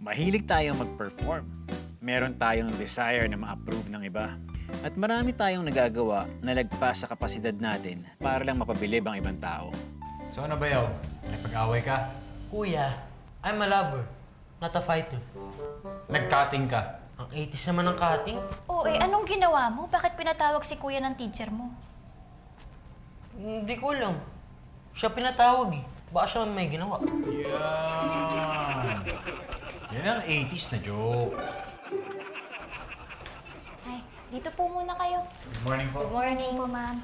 Mahilig tayong mag-perform. Meron tayong desire na ma-approve ng iba. At marami tayong nagagawa na lagpas sa kapasidad natin para lang mapabilib ang ibang tao. So ano ba yaw? Nagpag-away ka? Kuya, I'm a lover, not a fighter. Nag-cutting ka? Ang 80s naman ng cutting. Oo anong ginawa mo? Bakit pinatawag si kuya ng teacher mo? Hindi ko alam. Siya pinatawag eh. Baka siya may ginawa. Yan. Yan ang 80s na joke. Ay, dito po muna kayo. Good morning po. Good morning po, ma'am.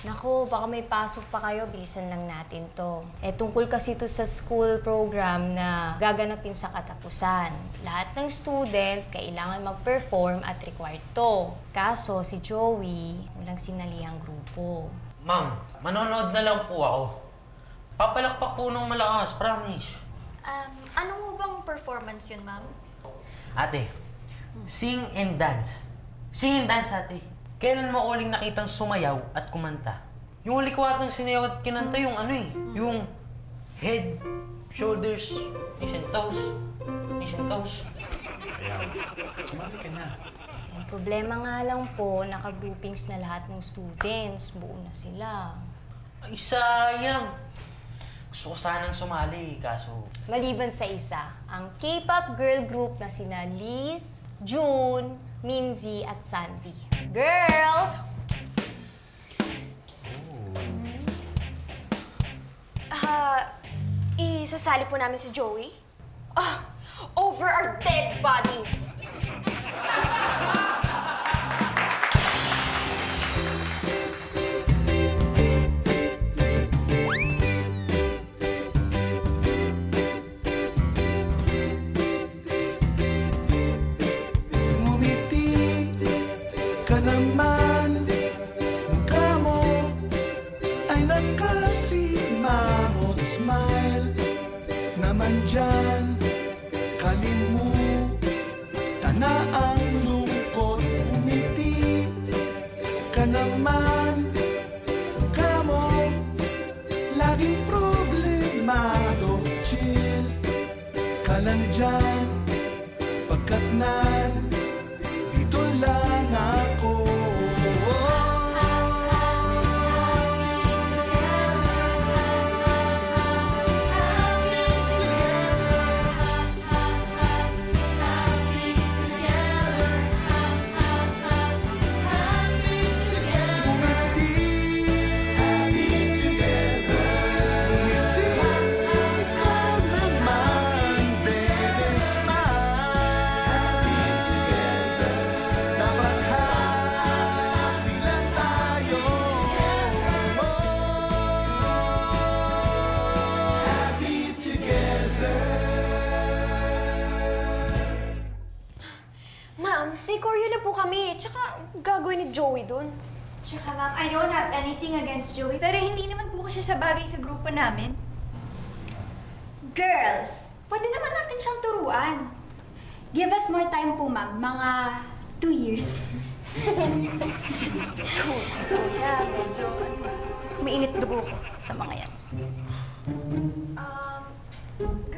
Naku, baka may pasok pa kayo, bilisan lang natin to. Tungkol kasi to sa school program na gaganapin sa katapusan. Lahat ng students kailangan mag-perform at required to. Kaso, si Joey, walang sinalihang grupo. Ma'am, manonood na lang po ako. Papalakpak po ng malakas, promise. Ano mo bang performance yun, ma'am? Ate, sing and dance. Sing and dance, ate. Kailan mo uling nakitang sumayaw at kumanta? Yung huli ko atang sinayaw at kinanta yung ano eh. Yung head, shoulders, knees and toes. Knees and toes. Ayaw. Sumali ka na. Ang problema nga lang po, naka-groupings na lahat ng students. Buo na sila. Ay, sayang. Gusto ko sanang sumali, kaso... Maliban sa isa, ang K-pop girl group na sina Liz, June, Minzy at Sandy. Girls! Isasali po namin si Joey? Over our dead bodies! Ngumiti ka naman, mukha mo ay nakasimangot smile naman dyan, kalimutan na ang lungkot. Ngumiti ka naman, mukha mo laging problemado. Chill ka lang dyan, pagkat dito lang ako. Ma'am, may choreo na po kami. Tsaka gagawin ni Joey dun. Tsaka ma'am, I don't have anything against Joey, pero hindi naman po kasi siya bagay sa grupo namin. Girls, pwede naman natin siyang turuan. Give us more time po, ma'am. Mga 2 years. Kuya, medyo mainit dugo ko sa mga yan.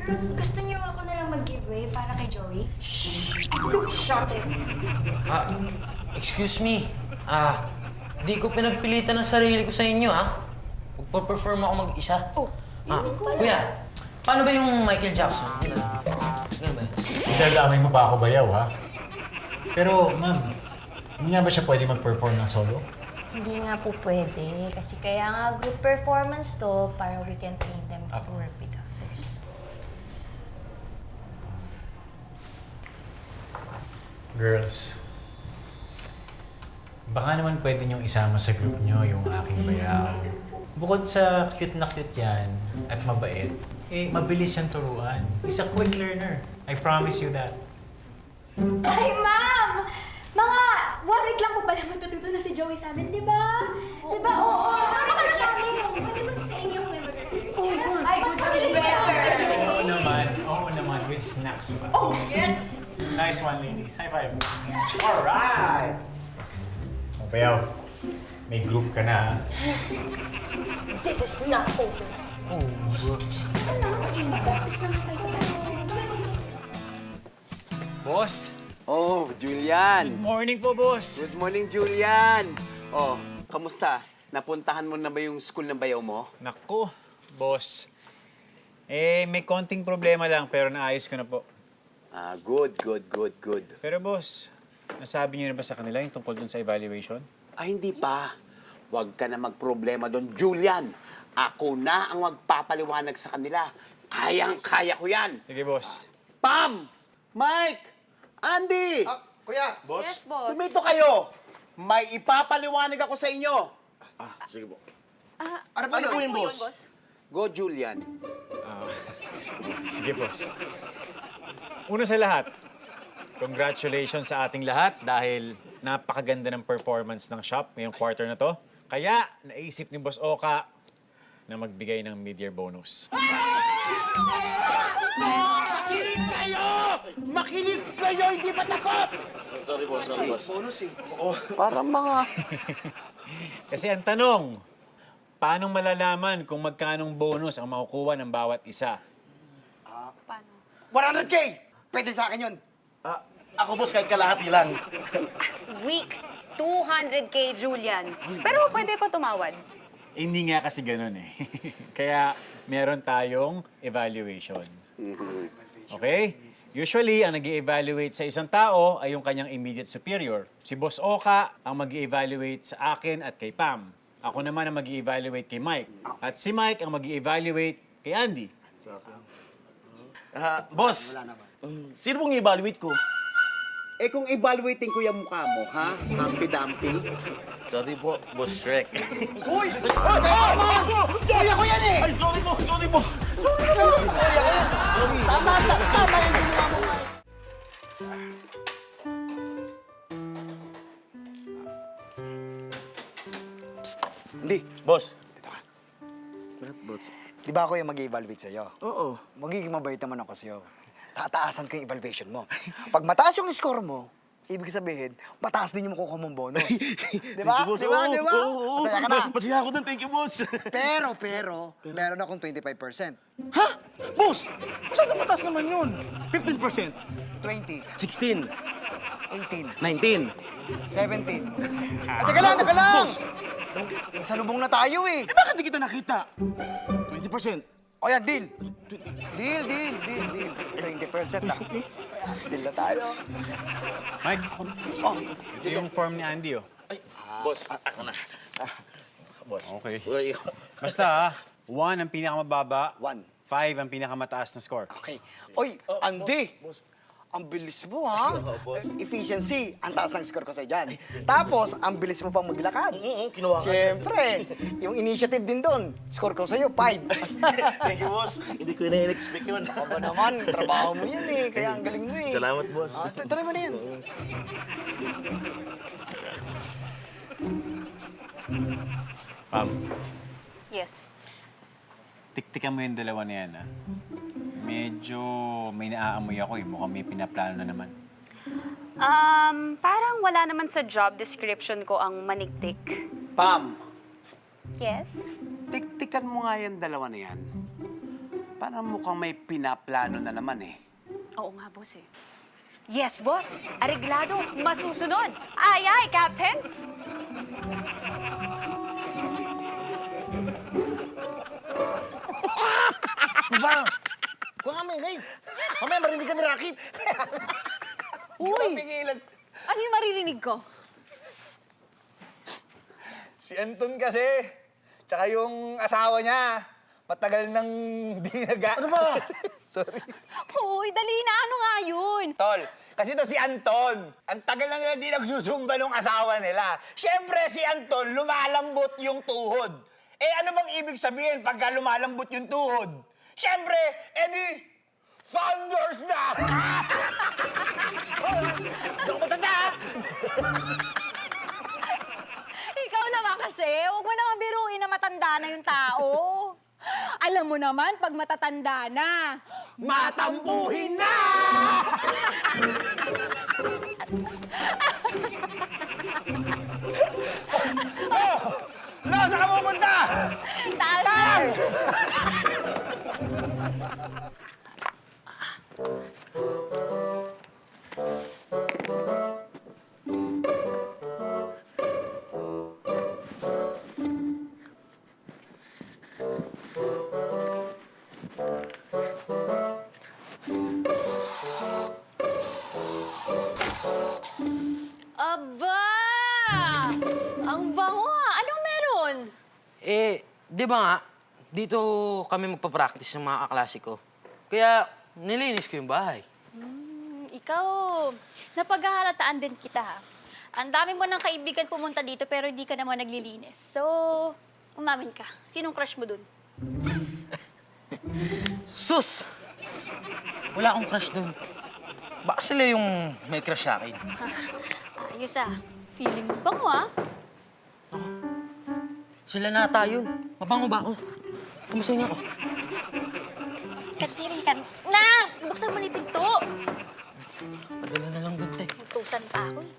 Girls, gusto niyo ako na lang mag-giveaway para kay Joey? Shut it. Excuse me. Di ko pinagpilitan ang sarili ko sa inyo, Magpa-perform ako mag-isa. Kuya, paano ba yung Michael Jackson? Ganun ba yun? Idadamay mo ba ako bayaw, ha? Pero, ma'am, hindi nga ba siya pwede mag-perform ng solo? Hindi nga po pwede. Kasi kaya nga group performance to para we can train them to work with others. Girls, baka naman pwede niyong isama sa group niyo yung aking bayaw. Bukod sa cute na cute yan at mabait, mabilis yan turuan. He's a quick learner. I promise you that. Ay, ma'am! Mga 1 week lang po pala matututo na si Joey sa amin, di ba? Di ba? Oo. Sama ka na sa amin. Pwede bang sa inyo kung may mag-rehearse? Ay, mas mabilis better. Oo naman, with snacks pa. Oh, yes! Nice one, ladies. High five. Alright! Bayaw, may group ka na, ha? This is not over Practice naman tayo sa bahay. Boss, Oh, Julian. good morning po, boss. Good morning, Julian. Oh, kamusta? Napuntahan mo na ba yung school ng bayaw mo? Naku, boss. May konting problema lang pero naayos ko na po. Ah, good. Pero boss, nasabi niyo na ba sa kanila yung tungkol dun sa evaluation? Ah, hindi pa. Huwag ka na magproblema doon, Julian. Ako na ang magpapaliwanag sa kanila. Kayang-kaya ko yan. Sige, boss. Pam! Mike! Andy! Kuya! Yes, boss. Lumito kayo! May ipapaliwanag ako sa inyo. Sige po. Ano Ano po yun, boss? Go, Julian. Sige, boss. Una sa lahat, congratulations sa ating lahat dahil napakaganda ng performance ng shop ngayong quarter na to. Kaya, naisip ni Boss Oka na magbigay ng mid-year bonus. Makinig kayo! Makinig kayo! Hindi pa tapos! Sorry, boss. Bonus eh. Parang mga... Kasi ang tanong, paano malalaman kung magkanong bonus ang makukuha ng bawat isa? Paano? 100K! Pwede sa akin yun. Ako, boss, kahit kalahati lang. Week. 200K, Julian. Pero pwede pa tumawad. Hindi nga kasi ganun eh. Kaya meron tayong evaluation. Okay? Usually, ang nag-evaluate sa isang tao ay yung kanyang immediate superior. Si Boss Oka ang mag-evaluate sa akin at kay Pam. Ako naman ang mag-evaluate kay Mike. At si Mike ang mag-evaluate kay Andy. Boss, sino pong i-evaluate ko? Eh kung evaluating ko yung mukha mo, ha? Humpy-dumpy. Sorry po, Boss Shrek. Uy! Kuya ko yan eh! Ay, sorry po. Tama yung ginawa mo nga. Hindi. Boss. Bakit, boss? Di ba ako yung mag-evaluate sa'yo? Oo. Magiging mabait naman ako sa'yo. Tataasan ko yung evaluation mo. Pag mataas yung score mo, ibig sabihin, mataas din yung makukuha mong bonus. Di ba? Thank you, boss. Di ba? Di ba? Oo. Masaya ka na. Masaya ako dun. Thank you, boss. Pero, meron akong 25%. Ha? Boss, masyadong mataas naman yun. 15%. 20, 16. 18, 19. 17. Ay, teka lang! Boss! Nagsalubong na tayo eh. Eh, bakit di kita nakita? 20%. O yan, deal. Deal. 20% na. Deal na tayo. Mike, ito yung form ni Andy, oh. Ay, boss, ako na. Boss. Okay. Uy, Basta, 1 ang pinakamababa, 1. 5 ang pinakamataas na score. Okay. Oy, Andy! Ang bilis mo, ha? Efficiency, ang taas ng score ko sa'yo dyan. Tapos, ang bilis mo pang maglakad. kinuha ka. Siyempre, yung initiative din doon, score ko sa'yo, 5. Thank you, boss. Hindi ko na-expect yun. Aba naman, trabaho mo yan eh, kaya ang galing mo eh. Salamat, boss. Tuloy mo na yan. Pam, Yes. tiktikan mo yung dalawa na yan, ha? Medyo may naaamoy ako, eh. Mukhang may pinaplano na naman. Parang wala naman sa job description ko ang maniktik. Pam, Yes? tiktikan mo nga yung dalawa na yan. Parang mukhang may pinaplano na naman eh. Oo nga, boss eh. Yes, boss. Areglado. Masusunod. Ay, Captain. Diba? Kung nga may game. Mamaya marinig ka ni Rakit. Uy! Ano yung maririnig ko? Si Anton kasi, tsaka yung asawa niya, matagal nang di Ano ba? Sorry. Uy, dali na. Ano nga yun? Tol, kasi to si Anton. Ang tagal na nila di nagsusumba ng asawa nila. Siyempre si Anton, lumalambot yung tuhod. Eh ano bang ibig sabihin pagka lumalambot yung tuhod? Siyempre, edi, thunders na! Doon ko matanda! Ikaw naman kasi, huwag mo naman biruin na matanda na yung tao. Alam mo naman, pag matatanda na, Matambuhin na! Lo, saan ka pupunta? tayo! Ang bango ah. Anong meron? Di ba nga, dito kami magpa-practice ng mga kaklase ko. Kaya nilinis ko yung bahay. Ikaw, napaghaharataan din kita. Ang dami mo ng kaibigan pumunta dito pero hindi ka naman naglilinis. So, umamin ka. Sinong crush mo dun? Sus! Wala akong crush doon. Baka sila yung may crush sa akin. Ayos ah. Feeling mo bango ah. Sila na tayo. Mabango ba ako? Kumusta niyo ako? Katiri ka na! Buksan mo na yung pinto! Padala na lang doon, te. Utusan pa ako eh.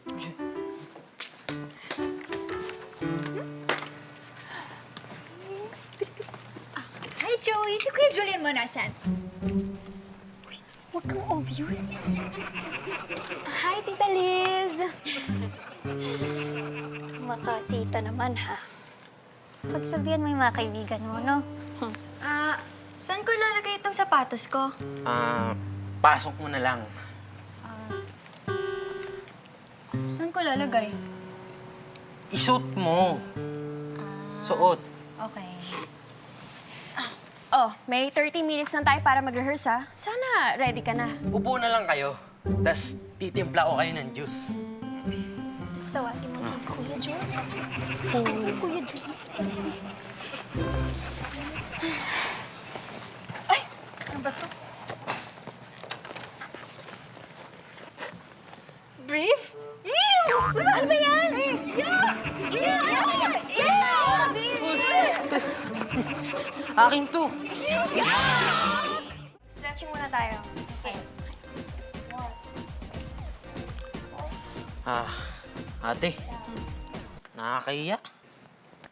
Hi, Joey. Si Kuya Julian mo nasan? Huwag kang obvious. Hi, Tita Liz. Makatita naman ha. Pagsabihan mo yung mga kaibigan mo, no? Saan ko lalagay itong sapatos ko? Pasok mo na lang. Saan ko lalagay? Isuot mo. Suot. Okay. Oh, may 30 minutes lang tayo para mag-rehearse, ha? Sana ready ka na. Upo na lang kayo. Tapos titimpla ko kayo ng juice. Tapos tawagin mo si Kuya Joe. Kuya Joe. Ay! Ano ba to? Brief? Ew! Ano ba yan? Akin to. Stretching muna tayo. Okay. Ate. Nakakahiya.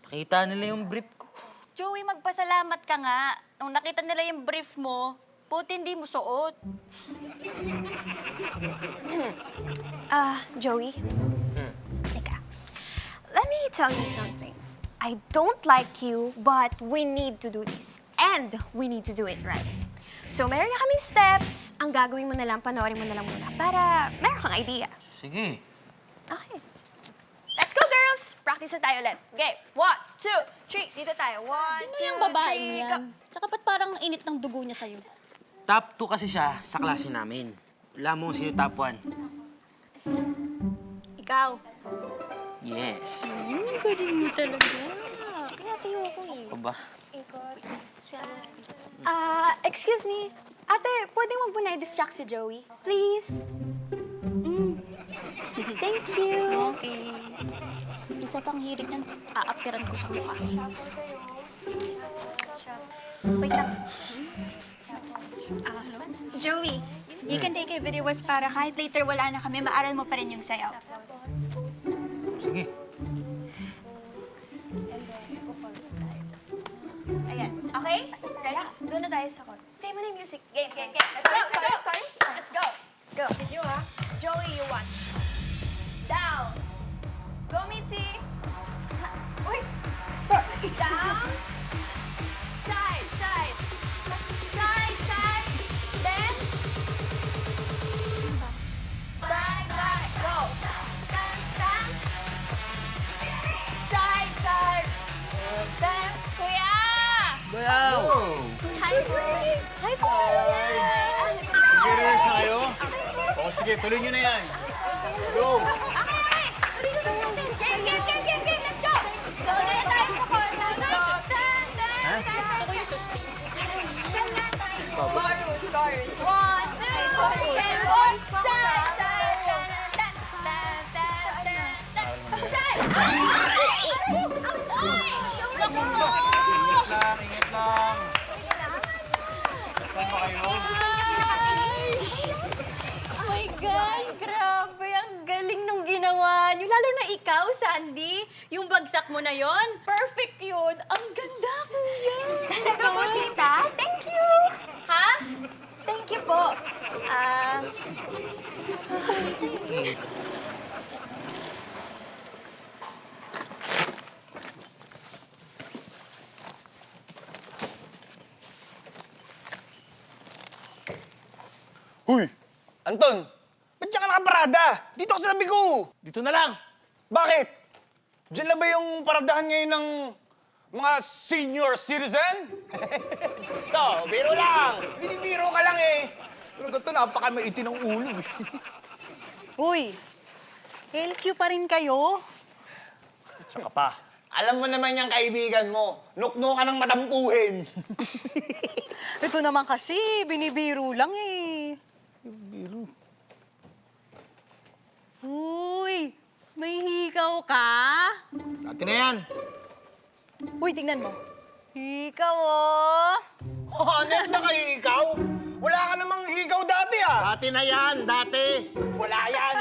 Nakita nila yung brief ko. Joey, magpasalamat ka nga. Nung nakita nila yung brief mo, buti hindi mo suot. Joey? Teka. Let me tell you something. I don't like you, but we need to do this. And we need to do it right. So, meron na kaming steps. Ang gagawin mo na lang, panoorin mo na lang muna para meron kang idea. Sige. Okay. Let's go, girls! Practice na tayo ulit. Okay, 1, 2, 3. Dito tayo. 1, 2, 3. Sino yung babae yan? Tsaka ba't parang init ng dugo niya sa'yo? Top 2 kasi siya sa klase namin. Wala mo sino top 1. Ikaw. Yes. Galing mo talaga. Kaya sa'yo ako eh. O ba? Excuse me. Ate, pwedeng wag mo na i-distract si Joey? Please? Thank you. Okay. Isa pang hirit ng aaptiran ko sa mukha. Wait lang. Joey, you can take a video was para kahit later wala na kami, maaral mo pa rin yung sayaw. Sige. Ayan. Okay? Ready? Doon na tayo sa chorus. Play mo na yung music. Game. Let's go. Let's go. Go. Video, ha? Joey, you watch. Down. Go, Mitzi. Wait. Down. Side. Side. Then. Back. Go. Stand. Side. Then. Kuya! Bayaw! Hi, boy. Serious na kayo? O sige, tuloy nyo na yan. Go! Okay. Game. Let's go. So, doon na tayo sa chorus. Go. Chorus. 1, 2, 3, 4. Ingat lang. Saan ba kayo? Oh my God! Grabe! Ang galing nung ginawa niyo. Lalo na ikaw, Sandy. Yung bagsak mo na yon, perfect yun. Ang ganda, kuya. Talaga po, tita? Thank you. Ha? Thank you po. Huy! Anton! Ba't siya ka nakaparada? Dito ka sa tabi ko! Dito na lang. Bakit? Diyan na ba yung paradahan ngayon ng mga senior citizen? To, biro lang. Binibiro ka lang eh. Talaga to, napakamaitin ng ulo. Uy, LQ pa rin kayo? Saka pa. Alam mo naman yung kaibigan mo, nukno ka ng matampuhin. Ito naman kasi, binibiro lang eh. Biro. Uy, may hikaw ka? Dati na yan. Uy, tingnan mo. Hikaw, oh. Hanep na kay ikaw? Wala ka namang higaw dati ah. Dati na yan, dati. Wala yan.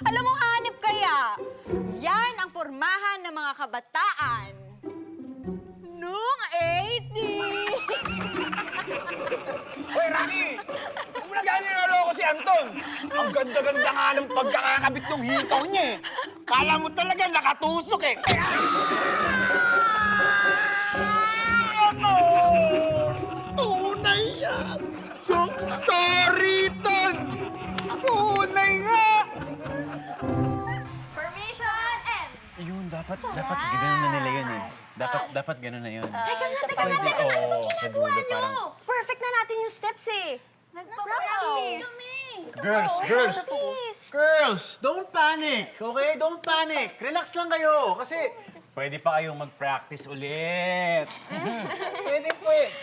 Alam mo, hanip kaya? Yan ang pormahan ng mga kabataan. Noong 80s! Hoy, Rocky! Huwag mo na ganyan naloko si Anton. Ang ganda-ganda nga ng pagkakakabit ng hikaw niya eh. Kala mo talaga nakatusok eh. Ano? Tunay yan. Sorry, Ton. Tunay nga. Permission and... Ayun, dapat gano'n na nila yun eh. Dapat gano'n na yun. Teka nga, Oo, sa dulo parang... Perfect na natin yung steps eh. Nagpa-practice kami. Girls, don't panic, okay? Don't panic. Relax lang kayo kasi pwede pa kayong mag-practice ulit. Pwede.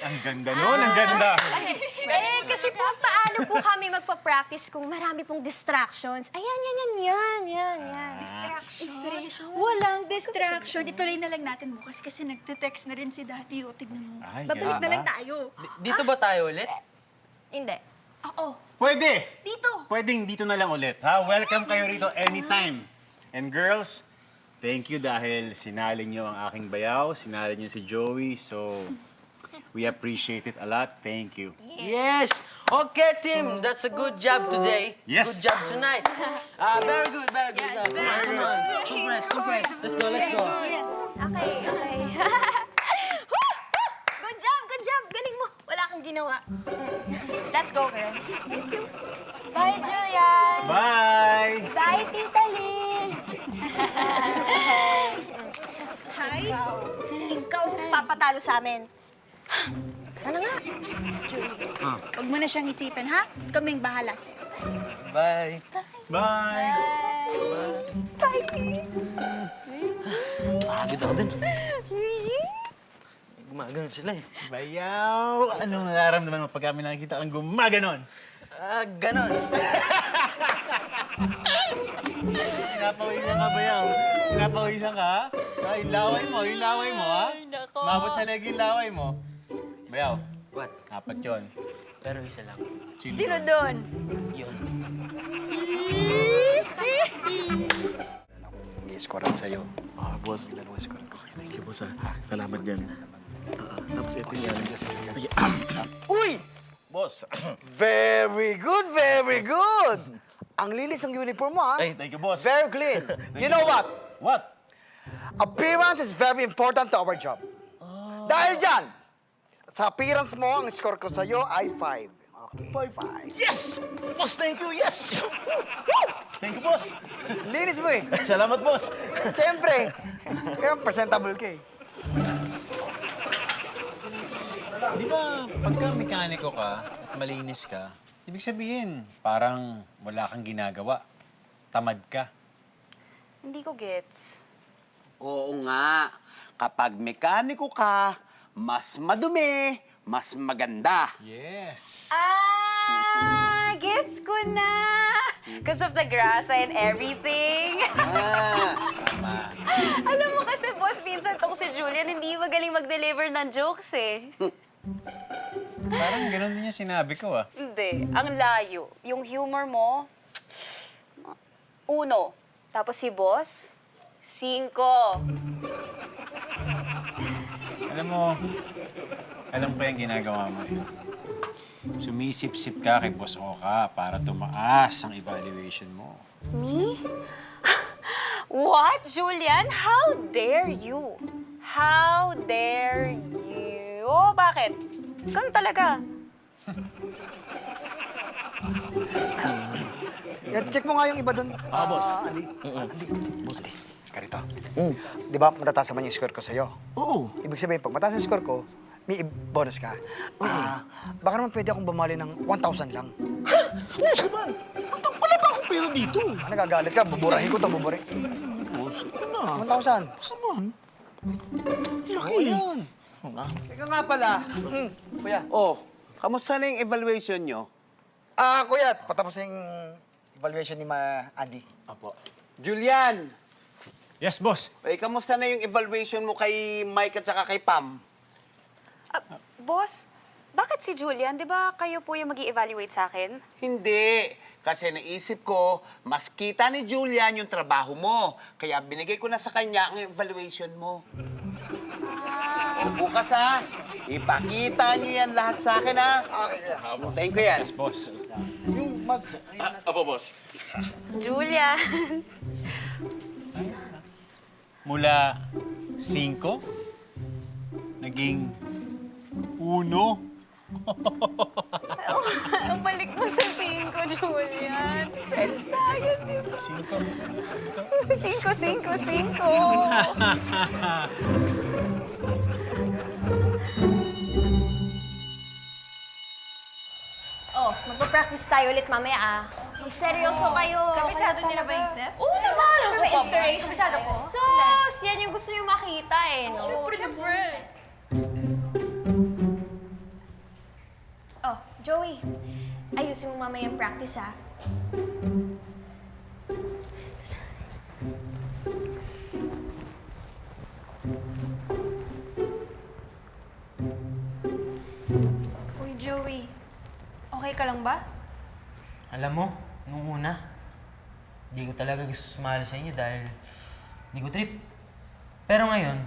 Ang ganda nun, ang ganda. Eh, kasi po, paano po kami magpa-practice kung marami pong distractions? Ayan. Inspiration. Walang distraction. Ituloy na lang natin bukas kasi nagte-text na rin si Daddy. O, tignan mo. Ay, Babalik ganun na lang ba? tayo. Dito ba tayo ulit? Hindi. Oo. Pwede. Dito. Pwedeng dito na lang ulit, ha? Welcome kayo rito anytime. And girls, thank you dahil sinali niyo ang aking bayaw, sinali niyo si Joey, so we appreciate it a lot. Thank you. Yes! Okay, team. That's a good job today. Yes. Good job tonight. Very good. Come on. Compress. Let's go. Yes. Okay. Good job. Galing mo. Wala kang ginawa. Let's go, girls. Thank you. Bye, Julian. Bye! Bye, Tita Liz. Hi. Ikaw papatalo sa amin. Ano nga? Huwag mo na siyang isipin, ha? Kaming bahala sa'yo. Bye. Bye! Pagod ako dun. Gumagano sila eh. Bayaw! Anong nararamdaman mo pag kami nakikita kang gumaganon? Ganon. Pinapawisan ka, Bayaw. Pinapawisan ka, ha? Ay, laway mo, ha? nako. Mabot sa leg yung laway mo. Bayaw, What? apat yun. Pero isa lang. Sino doon? Yun. May scorean sa'yo. Boss. Dalawa scorean ko. Thank you, boss. Salamat dyan. Tapos ito yan. Uy! Boss. Very good! Ang linis ng uniform mo, ha? Ay, thank you, boss. Very clean. You know what? What? Appearance is very important to our job. Dahil dyan, sa appearance mo, ang score ko sa'yo ay 5. Okay, 5. Yes! Boss, thank you, yes! Thank you, boss. Linis mo eh. Salamat, boss. Siyempre. Kaya presentable ka eh. Di ba, pagka mekaniko ka at malinis ka, ibig sabihin, parang wala kang ginagawa. Tamad ka. Hindi ko gets. Oo nga. Kapag mekaniko ka, mas madumi, mas maganda. Yes. Gets ko na! Because of the grass and everything. Tama. Alam mo kasi, boss, minsan tong si Julian, hindi magaling mag-deliver ng jokes eh. Parang ganun din yung sinabi ko, ah. Hindi. Ang layo. Yung humor mo, 1. Tapos si boss, 5. Alam pa yung ginagawa mo eh. Sumisip-sip ka kay Boss Oka para tumaas ang evaluation mo. Me? What, Julian? How dare you? How dare you? Oh, bakit? Ganun talaga. Check mo nga yung iba doon. Boss. Ali. Boss, Ali. Ka rito. Di ba, matataas naman yung score ko sa'yo? Oo. Ibig sabihin, pag mataas ang score ko, may bonus ka. Baka naman pwede akong bumali ng 1,000 lang. Boss naman, wala ba akong pera dito? Nagagalit ka, buburahin ko ito, buburahin. Boss, ano 1,000. Boss naman. Laki. Oo, yun. Teka nga pala. Kuya. Oh, kamusta na yung evaluation nyo? Kuya, patapos na yung evaluation ni Andy. Apo. Julian, Yes, boss. kamusta na yung evaluation mo kay Mike at saka kay Pam? Boss, bakit si Julian? Di ba kayo po yung mag-i-evaluate sa akin? Hindi. Kasi naisip ko, mas kita ni Julian yung trabaho mo. Kaya binigay ko na sa kanya ang evaluation mo. O bukas ha, ipakita niyo yan lahat sa akin ha. Okay, kuya. Hintayin ko yan. Yes, boss. Yung mags. Apo, boss. Julian! Mula 5, naging 1. Ang balik mo sa 5, Julian. Friends tayo, di ba? 5, 5, 5. Oh, magpa-practice tayo ulit mamaya ah. Magseryoso kayo. Kabisado niyo na ba yung steps? Oo naman! Ako pa, inspiration. Kabisado ko. Sos! Yan yung gusto niyo makita eh, no? Siyempre. Oh, Joey. Ayusin mo mamaya yung practice ah. Uy, Joey. Okay ka lang ba? Alam mo, nung una, di ko talaga gusto sumali sa inyo dahil di ko trip. Pero ngayon,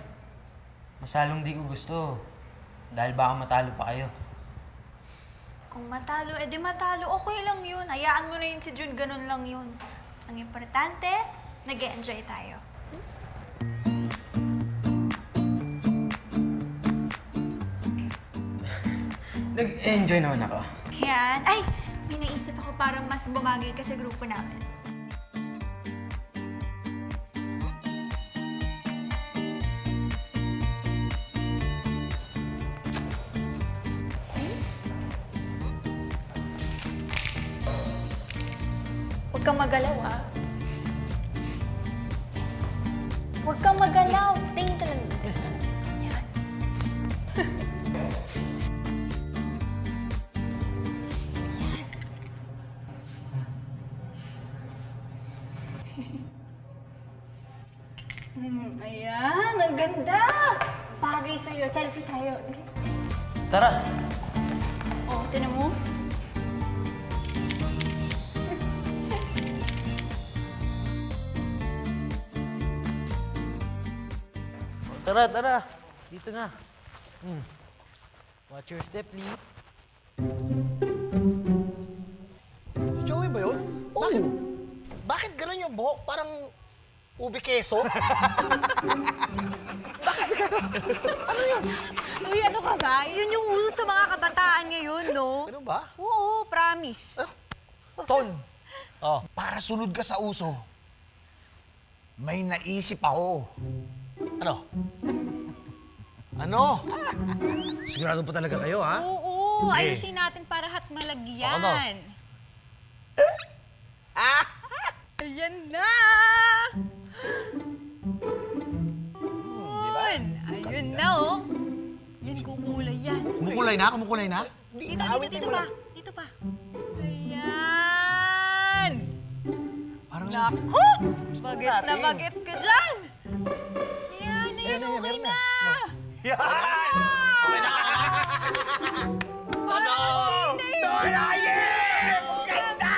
mas lalong di ko gusto dahil baka matalo pa kayo. Kung matalo, edi matalo. Okay lang yun. Hayaan mo na yun si Jun. Ganun lang yun. Ang importante, nag-e-enjoy tayo. Nag-enjoy naman ako. Yan. Ay! May naisip ako parang mas bumagay ka sa grupo namin. Huwag kang magalaw, ah. Huwag kang magalaw. Tingin ka lang. Yan. Ayan, ang ganda! Bagay sa'yo. Selfie tayo. Tara! Oh, tinan mo. Tara, tara! Dito na. Watch your step, Lee. Si Joey ba yun? Bakit? Bakit ganun yung buhok? Parang ubi keso? Uy, ano ka ba? Yun yung uso sa mga kabataan ngayon, no? Ganun ba? Oo, promise. Ton, para sunod ka sa uso, may naisip ako. Ano? Ano? Sigurado pa talaga kayo, ha? Oo, Sige. ayusin natin para hat malagyan. Ayan na! Ayun na, oh. Yan, kukulay yan. Kumukulay na? Kumukulay na? Dito pa. Dito pa. Ayan! Parang Naku! Bagets na bagets ka dyan! Ayan, okay na! Yan! Ano? Dorayen! Ganda!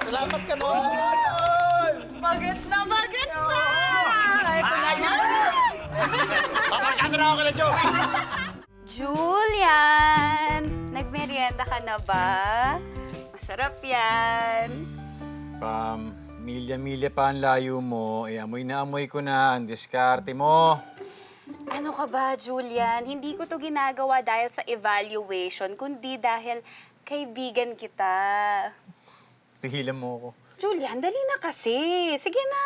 Salamat ka naman! Bagets na! Ito na yan! Papagkano na ako kala Joey! Julian! Nagmerienda ka na ba? Masarap yan. Milya-milya pa ang layo mo. Amoy na amoy ko na. Ang diskarte mo. Ano ka ba, Julian? Hindi ko to ginagawa dahil sa evaluation, kundi dahil kaibigan kita. Tigilan mo ako. Julian, dali na kasi. Sige na.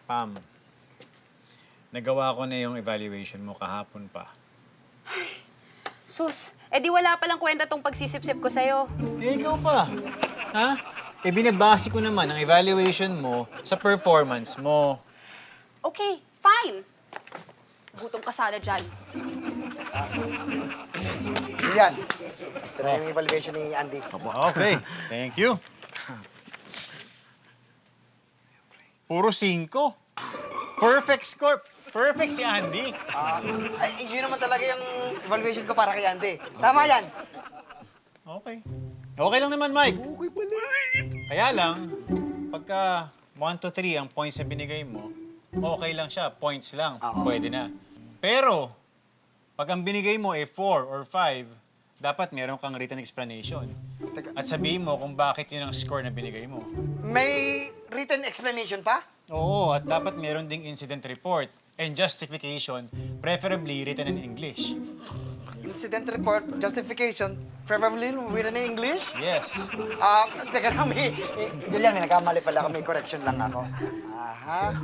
Pam, nagawa ko na yung evaluation mo kahapon pa. Sus, edi wala palang kwenta tong pagsisip-sip ko sa'yo. Eh, ikaw pa. Ha? Eh, binabase ko naman ang evaluation mo sa performance mo. Okay, fine. Gutom ka sana dyan. Julian, ito na yung evaluation ni Andy. Okay, thank you. Puro 5. Perfect score. Perfect si Andy. Ay, yun naman talaga yung evaluation ko para kay Andy. Tama yan. Okay. Okay lang naman, Mike. Okay pala. Kaya lang, pagka 1 to 3 ang points na binigay mo, okay lang siya. Points lang. Pwede na. Pero, pag ang binigay mo ay 4 or 5, dapat meron kang written explanation. At sabihin mo kung bakit yun ang score na binigay mo. May written explanation pa? Oo, at dapat meron ding incident report and justification, preferably written in English. Incident report, justification, preferably written in English? Yes. Teka lang, Julian, may nagkamali pala ako. May correction lang ako. Aha.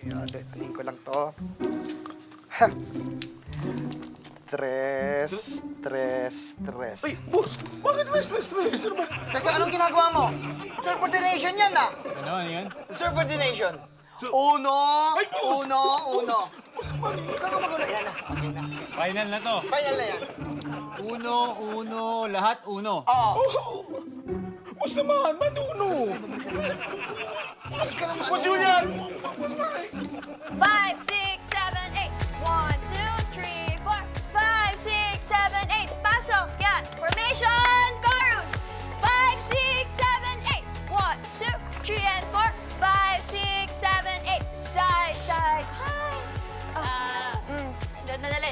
Ayun, tingin ko lang to. Ha. Tres. Ay, boss! Bakit may stress? Ano ba? Teka, anong ginagawa mo? Subordination yan, ah! Ano yan? Subordination. Uno. Boss, mali. Ikaw nga magulo. Yan na. Okay na. Final na to. Final na yan. Uno, lahat uno. Oo. Boss naman, ba't uno? Boss ka naman. Boss Julian! 5, 6, 7, 8. 1, 2, 3, 4. 5, 6, 7, 8. Pasok! Yan! Formation! Chorus! 5, 6, 7, 8. 1, 2, 3, and 4. 5, 6, 7, 8. Side, side, side.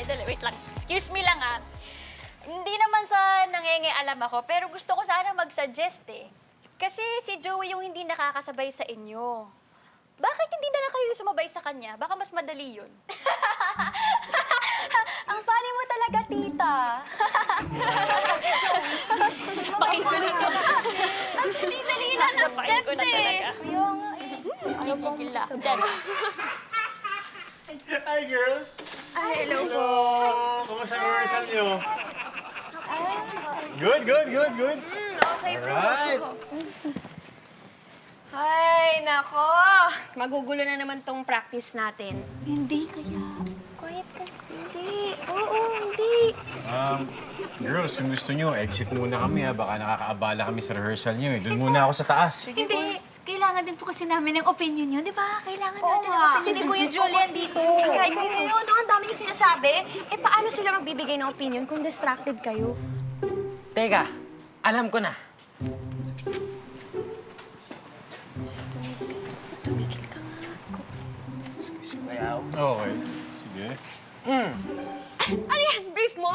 Dali, wait lang. Excuse me lang ah. Hindi naman sa nangingialam ako, pero gusto ko sana mag-suggest eh. Kasi si Joey yung hindi nakakasabay sa inyo. Bakit hindi na lang kayo sumabay sa kanya? Baka mas madali yun. Ang funny mo talaga, tita. Bakit ko na ito? Ang dali-dali lang ng steps eh. Gigigil lang. Diyan. Hi, girls. Ay, hello po. Kumusta ang rehearsal niyo? Good. Okay po. Alright. Ay, nako. Magugulo na naman tong practice natin. Hindi kaya. Quiet ka. Hindi. Oo, hindi. Girls, kung gusto niyo, exit muna kami ha. Baka nakakaabala kami sa rehearsal niyo eh. Doon muna ako sa taas. Hindi. Kailangan din po kasi namin ng opinion nyo, di ba? Kailangan Oo natin ng nga. opinion Ni Kuya Julian dito. Kahit kayo ang dami niyo sinasabi. Eh, paano sila magbibigay ng opinion kung distracted kayo? Teka, alam ko na. Tumigil ka nga. Okay. Sige. Ano yan? Brief mo?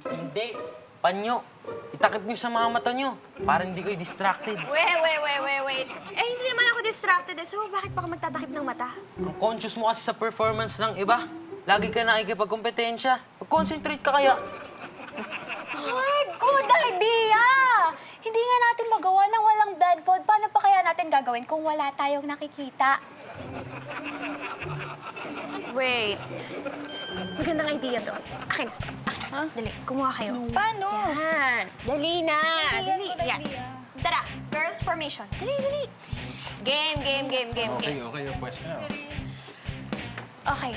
Hindi. Panyo. Itakip niyo sa mga mata niyo para hindi kayo distracted. Wait. Eh, hindi naman ako distracted eh. So, bakit pa ka magtatakip ng mata? Ang conscious mo kasi sa performance ng iba. Lagi ka nakikipagkompetensya. Mag-concentrate ka kaya. Ay, good idea! Hindi nga natin magawa ng walang dead food. Paano pa kaya natin gagawin kung wala tayong nakikita? Wait. Magandang idea to. Akin na. Huh? Dali, kumuha kayo. Paano? Yan. Dali na. Dali. Yan. Tara, girls formation. Dali. Game. Okay. Pwes na. Okay.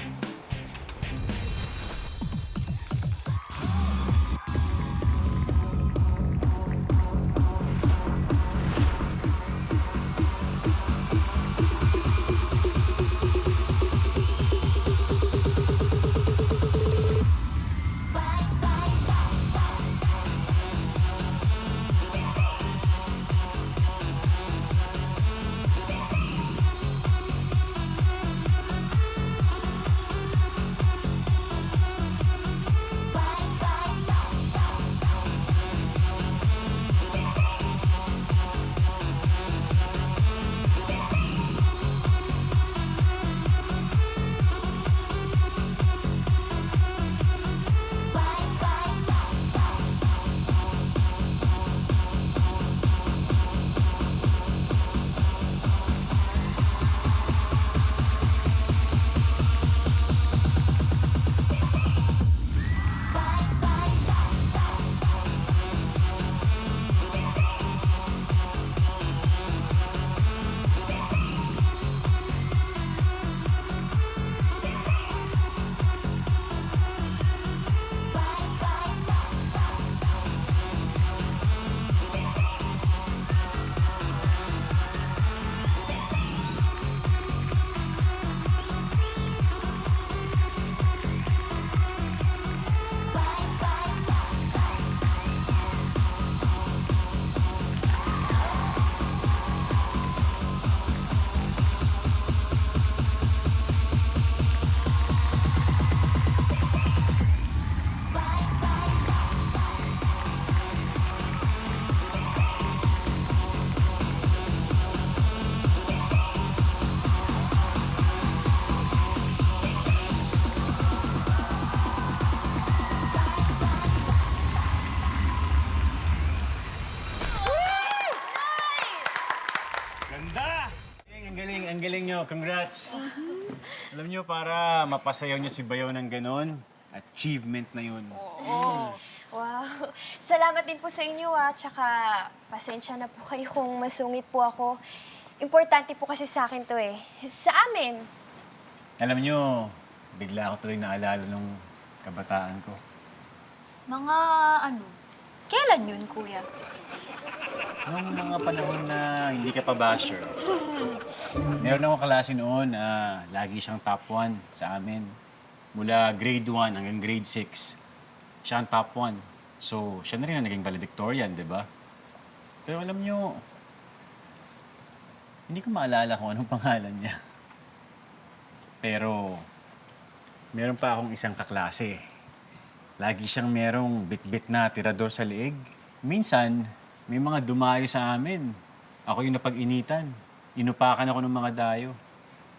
nyo, congrats. Alam nyo, para mapasayaw nyo si Bayaw ng ganon, achievement na yun. Oh, wow. Salamat din po sa inyo, Tsaka, pasensya na po kayo kung masungit po ako. Importante po kasi sa akin to eh. Sa amin. Alam nyo, bigla ako tuloy naalala nung kabataan ko. Mga kailan yun, kuya? Noong mga panahon na hindi ka pa basher, meron akong klase noon na lagi siyang top 1 sa amin. Mula grade 1 hanggang grade 6, siya ang top 1. So, siya na rin ang naging valedictorian, di ba? Pero alam nyo, hindi ko maalala kung anong pangalan niya. Pero, meron pa akong isang kaklase. Lagi siyang merong bit-bit na tirador sa leeg. Minsan, may mga dumayo sa amin. Ako yung napag-initan. Inupakan ako ng mga dayo.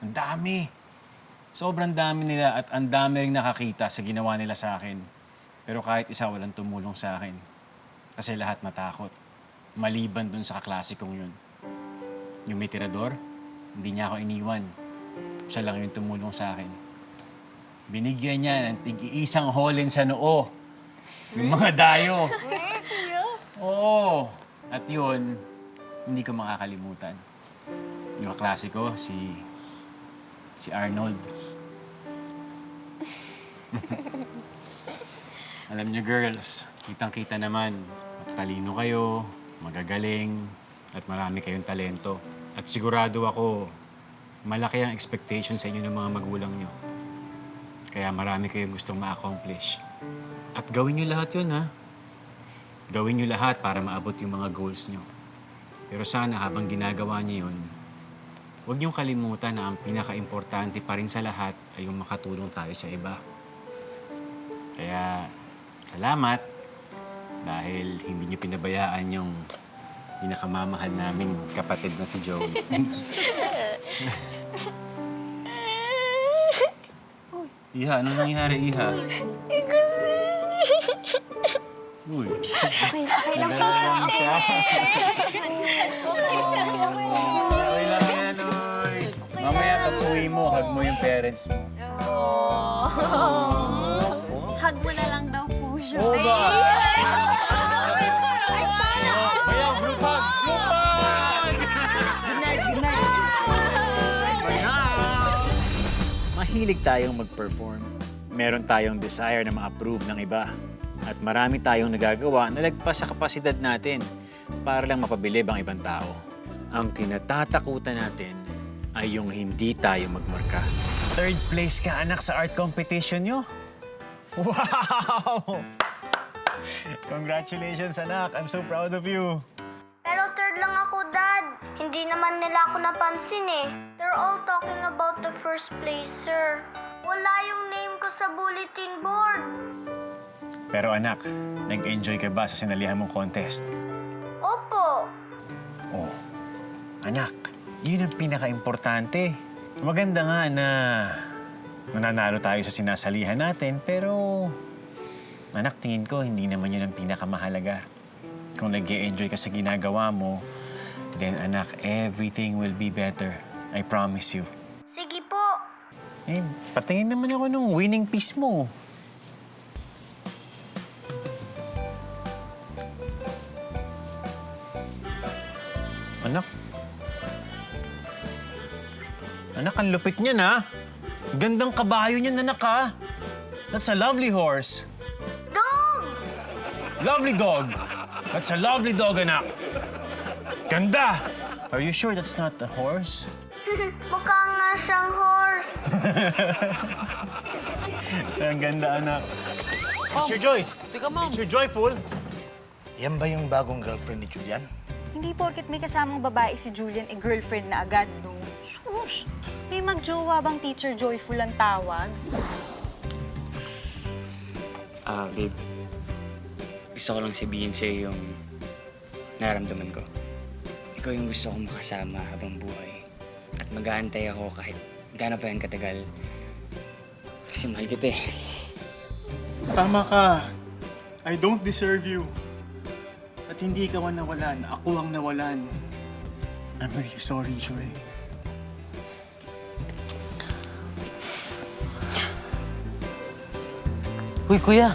Ang dami. Sobrang dami nila at ang dami rin nakakita sa ginawa nila sa akin. Pero kahit isa walang tumulong sa akin. Kasi lahat matakot. Maliban dun sa kaklase kong yun. Yung may tirador, hindi niya ako iniwan. Siya lang yung tumulong sa akin. Binigyan niya ng tig-iisang holin sa noo. Yung mga dayo. Oo. At yun, hindi ko makakalimutan. Yung kaklase ko, si Arnold. Alam niyo, girls, kitang-kita naman. Talino kayo, magagaling, at marami kayong talento. At sigurado ako, malaki ang expectation sa inyo ng mga magulang niyo. Kaya marami kayong gustong ma-accomplish. At gawin niyo lahat yun, ha? Gawin niyo lahat para maabot yung mga goals niyo. Pero sana habang ginagawa niyo yun, huwag niyong kalimutan na ang pinaka-importante pa rin sa lahat ay yung makatulong tayo sa iba. Kaya, salamat dahil hindi niyo pinabayaan yung pinakamamahal naming kapatid na si Joey. Iha, ano nangyari, Iha? Kasi... Uy. Okay lang po siya. Okay lang yan, oy. Mamaya pag-uwi mo, hug mo yung parents mo. Hug mo na lang daw po siya. Oo ba? Bayaw, group hug! Group hug! Good night, good night. Mahilig tayong mag-perform. Meron tayong desire na ma-approve ng iba. At marami tayong nagagawa na lagpas sa kapasidad natin para lang mapabilib ang ibang tao. Ang kinatatakutan natin ay yung hindi tayo magmarka. 3rd place ka, anak, sa art competition nyo. Wow! Congratulations, anak. I'm so proud of you. Pero 3rd lang ako, Dad. Hindi naman nila ako napansin eh. They're all talking about the 1st place, sir. Wala yung name ko sa bulletin board. Pero anak, nag-enjoy ka ba sa sinalihan mong contest? Opo. Oh, anak, yun ang pinaka-importante. Maganda nga na nananalo tayo sa sinasalihan natin, pero anak, tingin ko hindi naman yun ang pinakamahalaga. Kung nag-e-enjoy ka sa ginagawa mo, then anak, everything will be better. I promise you. Sige po. Eh, patingin naman ako nung winning piece mo. Anak. Anak, ang lupit niyan, ha? Gandang kabayo niyan, anak, ha? That's a lovely horse. Dog! Lovely dog. That's a lovely dog, anak. Ganda! Are you sure that's not a horse? Mukha nga siyang horse. Ang ganda, anak. Teacher Joy! Teka, Ma'am. Teacher Joyful! Yan ba yung bagong girlfriend ni Julian? Hindi porket may kasamang babae si Julian, girlfriend na agad, no? Sus! May magjowa bang Teacher Joyful ang tawag? Babe. Gusto ko lang sabihin sa'yo yung nararamdaman ko. Ikaw yung gusto kong makasama habang buhay. At mag-aantay ako kahit gaano pa yan katagal. Kasi mahal kita eh. Tama ka. I don't deserve you. At hindi ka man nawalan. Ako ang nawalan. I'm really sorry, Joy. Uy, kuya,